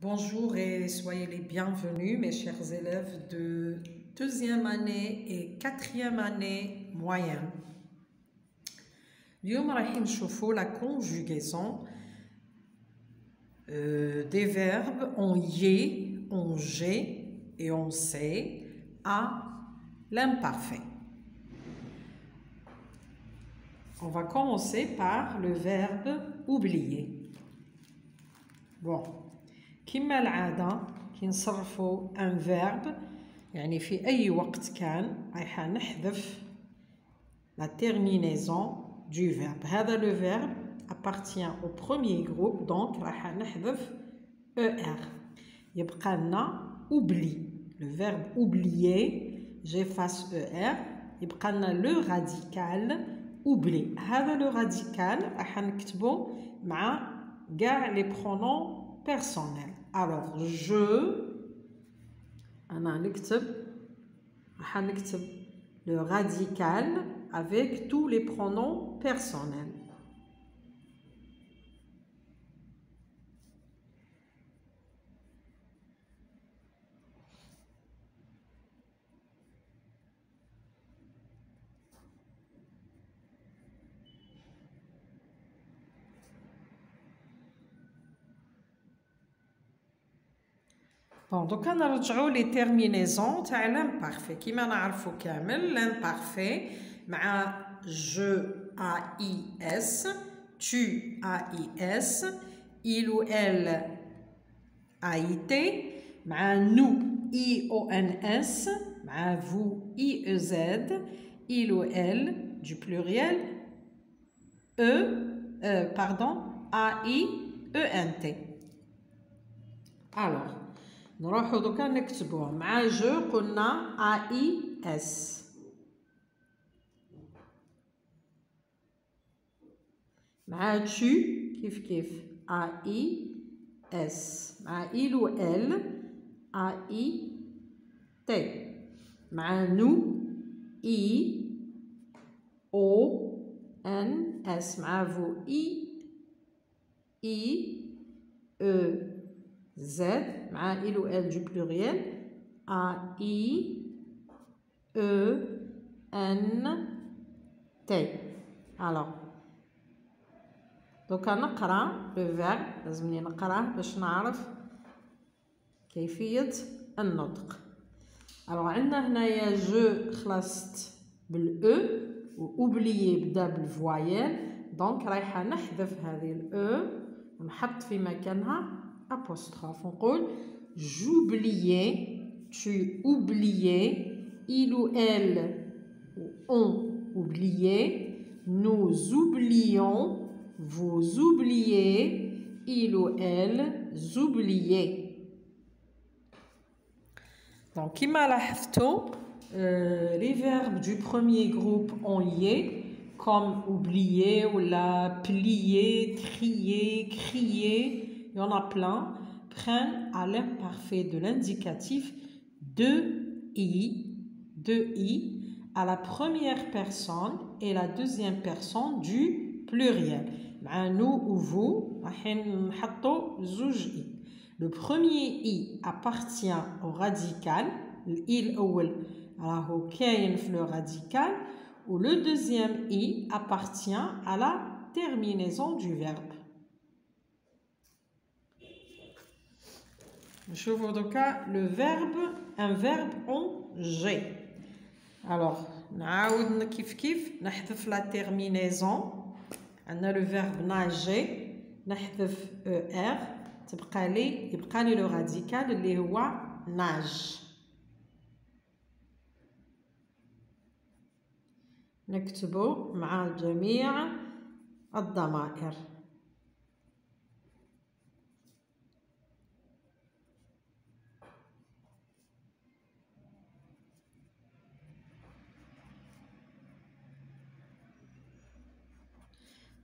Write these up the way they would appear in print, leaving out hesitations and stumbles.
Bonjour et soyez les bienvenus mes chers élèves de deuxième année et quatrième année moyenne. اليوم رايحين نشوفوا la conjugaison des verbes en y, en j'ai et en c'est à l'imparfait. On va commencer par le verbe oublier. Bon. كما العادة كي نصرفوا ان verbe يعني في أي وقت كان رايحة نحذف la terminaison du verbe. هذا le verbe appartient au premier groupe donc رايحة نحذف ER. يبقى لنا oublie. Le verbe oublier j'efface ER. يبقى لنا le radical oublie. هذا le radical رايحة نكتبو مع كاع les pronoms personnel. Alors, أنا نكتب le radical avec tous les pronoms personnels. Bon, donc on a les terminaisons تاع l'imparfait. كيما نعرفوا كامل l'imparfait مع je AIS, tu AIS, il ou elle AIT, مع nous IONS, مع vous IEZ, il ou elle du pluriel AIENT. Alors نروحو دوكا نكتبوها مع جو قلنا AIS مع tu كيف AIS مع il ou elle AIT مع nous IONS مع vous Z مع il ou elle du pluriel AIENT. Alors دوكا نقرا لو فيرب لازمني نقراه باش نعرف كيفية النطق. alors عندنا هنايا جو خلصت بالاو و اوبليي بدا بالفوايل دونك رايحه نحذف هذه الاو ونحط في مكانها apostrophe. On dit j'oubliais, tu oubliais, il ou elle on oubliait, nous oublions, vous oubliez, il ou elle oubliez. Donc, comme لاحظتوا, les verbes du premier groupe en y comme oublier ou la plier, trier, crier. Il y en a plein, prennent à l'imparfait de l'indicatif de I à la première personne et la deuxième personne du pluriel. nous ou vous, le premier I appartient au radical, il ou le radical, ou le deuxième I appartient à la terminaison du verbe. Je vous donne le verbe, un verbe en G. Alors, نعاود كيف نحذف la terminaison. عندنا le verbe nager نحذف ER يبقى لي le radical اللي هو nage. نكتبه مع جميع الضمائر.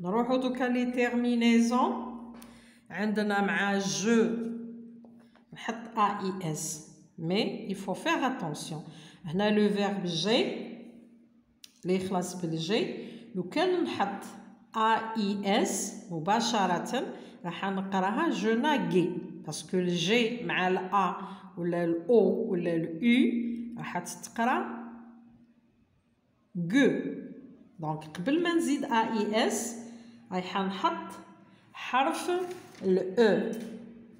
نروحو دوكا لي terminaison. عندنا مع je نحط AIS mais il faut faire attention. هنا le verbe j'ai اللي يخلص بالجي لو كان نحط AIS مباشرة راح نقراها je naguais. parce que le G مع ال A ولا ال O ولا ال U راح تتقرا G. دونك قبل ما نزيد AIS رايح نحط حرف ال E.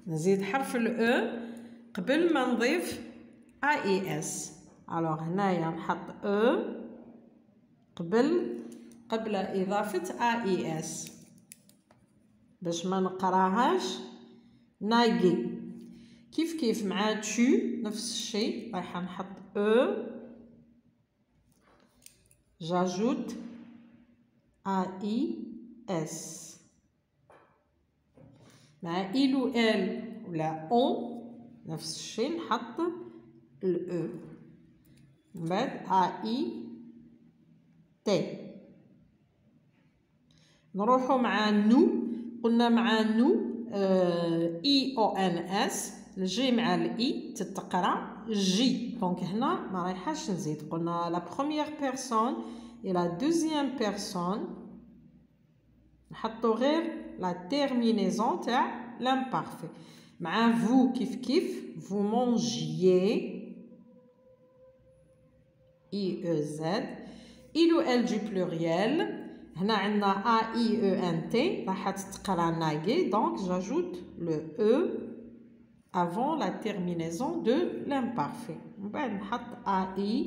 نزيد حرف ال E قبل ما نضيف AIS. alors هنايا نحط E قبل إضافة AIS باش ما نقراهاش نايغي. كيف مع تشو نفس الشيء رايح نحط E. j'ajoute AIS. مع إل و إل ولا أون نفس الشيء نحط ال E. من بعد AIT. نروحو مع نو. قلنا مع نو IONS الجي مع الإي تتقرا جي. دونك هنا ما رايحاش نزيد. قلنا لا بروميير بيرسون et la deuxième personne نحطو غير لا تيرمينيزون تاع l'imparfait. مع vous كيف vous mangiez IEZ. il ou elle du pluriel هنا عندنا AIENT راح تتقرا نايغي. donc j'ajoute le E avant la terminaison de l'imparfait. من بعد نحط AIENT.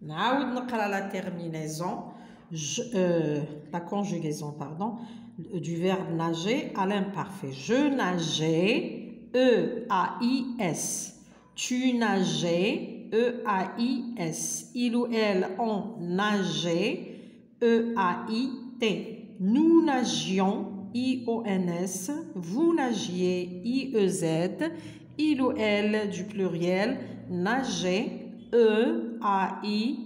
نعاود نقرا la terminaison la conjugaison pardon du verbe nager à l'imparfait. je nageais EAIS. tu nageais EAIS. il ou elle ont nagé EAIT. nous nagions IONS. vous nagiez IEZ. il ou elle du pluriel nageait EAIENT.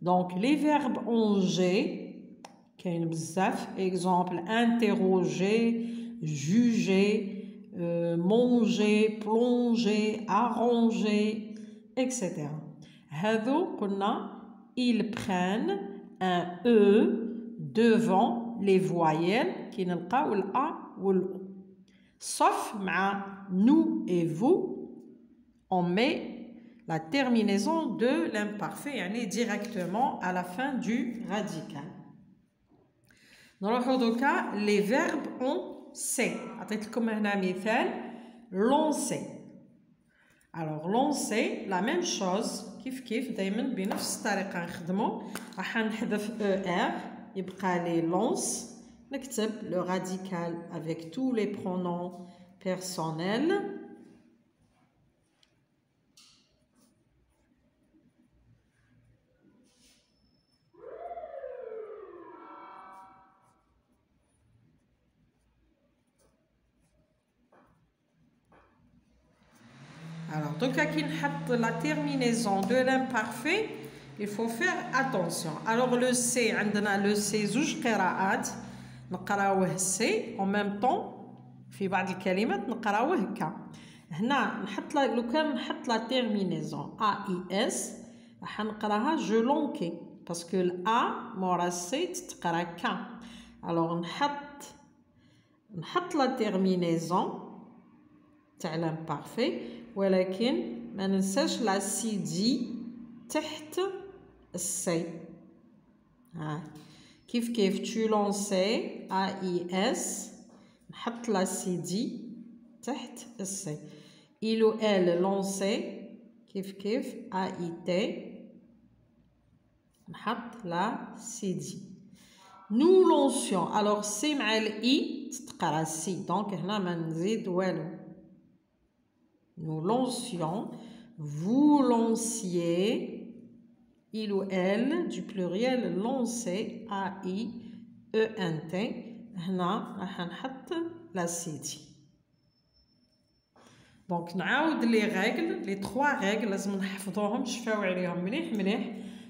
donc les verbes en G كاين بزاف. exemple interroger, juger, manger, plonger, arranger, etc. هذو قلنا ils prennent un E devant les voyelles كي نلقاو ال A و ال O. sauf مع nous et vous on met la terminaison de l'imparfait يعني directement à la fin du radical. نروحو دوكا les verbes en C. عطيت لكم هنا مثال lancer. alors lancer la même chose كيف دايما بنفس الطريقه نخدمو. راح نحذف ER يبقى لي lance. نكتب le radical avec tous les pronoms personnels. alors donc à qui la terminaison de l'imparfait il faut faire attention. alors le C عندنا le C زوج قراءات نقراوه C en même temps في بعض الكلمات نقراوه ك. هنا نحط لو كان نحط لا terminaison AIS راح نقراها je lonquais باسكو ال A مورا C تتقرا ك. alors نحط لا terminaison تاع l'imparfait ولكن ما ننساش لا سي دي تحت السي. كيف tu lançais AIS نحط لا سي دي تحت السي. il ou elle lançait كيف AIT نحط لا سي دي. nous lancions alors سي مع الاي تتقرا سي دونك هنا ما نزيد والو. nous lancions, vous lanciez, il ou elle du pluriel lancer AIENT. هنا راح نحط لا سيدي. دونك نعاود لي règles les trois règles لازم نحفظوهم شفاو عليهم مليح.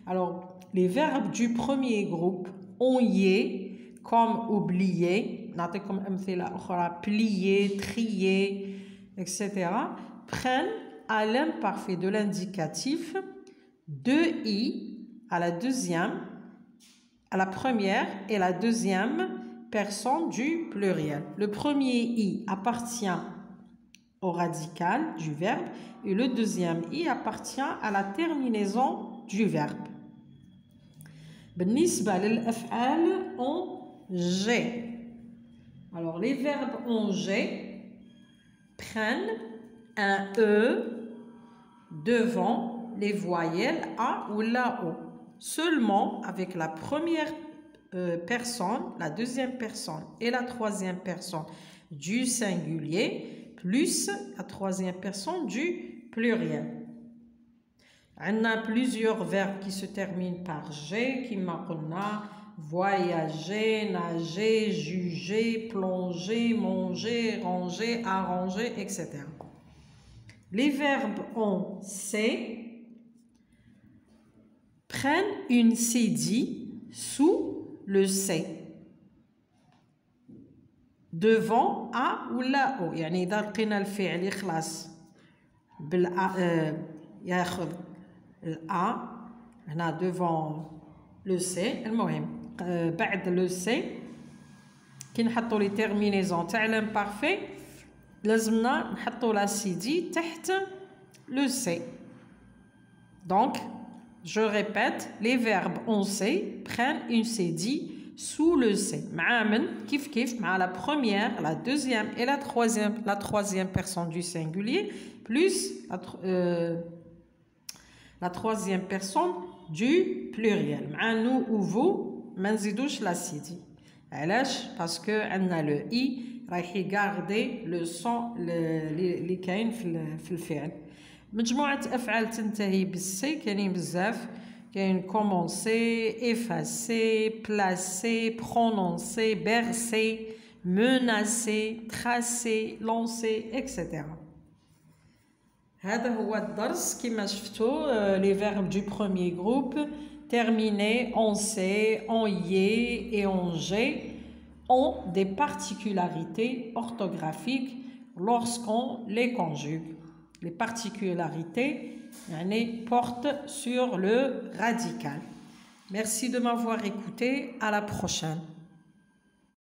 alors les verbes du premier groupe ennuyer comme oublier نعطيكم أمثلة أخرى plier, trier, etc. prennent à l'imparfait de l'indicatif 2 i à la première et la deuxième personne du pluriel. Le premier i appartient au radical du verbe et le deuxième i appartient à la terminaison du verbe. بالنسبة للأفعال en G. Alors les verbes en G prennent un E devant les voyelles A ou la O. Seulement avec la première personne, la deuxième personne et la troisième personne du singulier plus la troisième personne du pluriel. On a plusieurs verbes qui se terminent par G, qui m'appellent voyager, nager, juger, plonger, manger, ranger, arranger, etc. Les verbes en C prennent une cédille sous le C devant A ou la O. يعني إذا لقينا الفعل يخلص ياخذ A هنا devant le C. المهم بعد le C كي نحطوا لي terminaison تاع l'imparfait لازمنا نحطوا لا سيدي تحت le C. Donc je répète, les verbes en C prennent une cédille sous le C. مع من كيف كيف مع la première, la deuxième et la troisième personne du singulier plus la troisième personne du pluriel. مع nous ou vous ما نزيدوش la cédille. علاش؟ parce que عندنا le i رايح يغاردي le son اللي كاين في الفعل. مجموعة أفعال تنتهي بالسي كاينين بزاف. كاين commencer, effacer, placer, prononcer, bercer, menacer, tracer, lancer, etc. هذا هو الدرس كما شفتوا les verbes du premier groupe terminés en C, en Y et en G ont des particularités orthographiques lorsqu'on les conjugue. Les particularités portent sur le radical. Merci de m'avoir écouté. À la prochaine.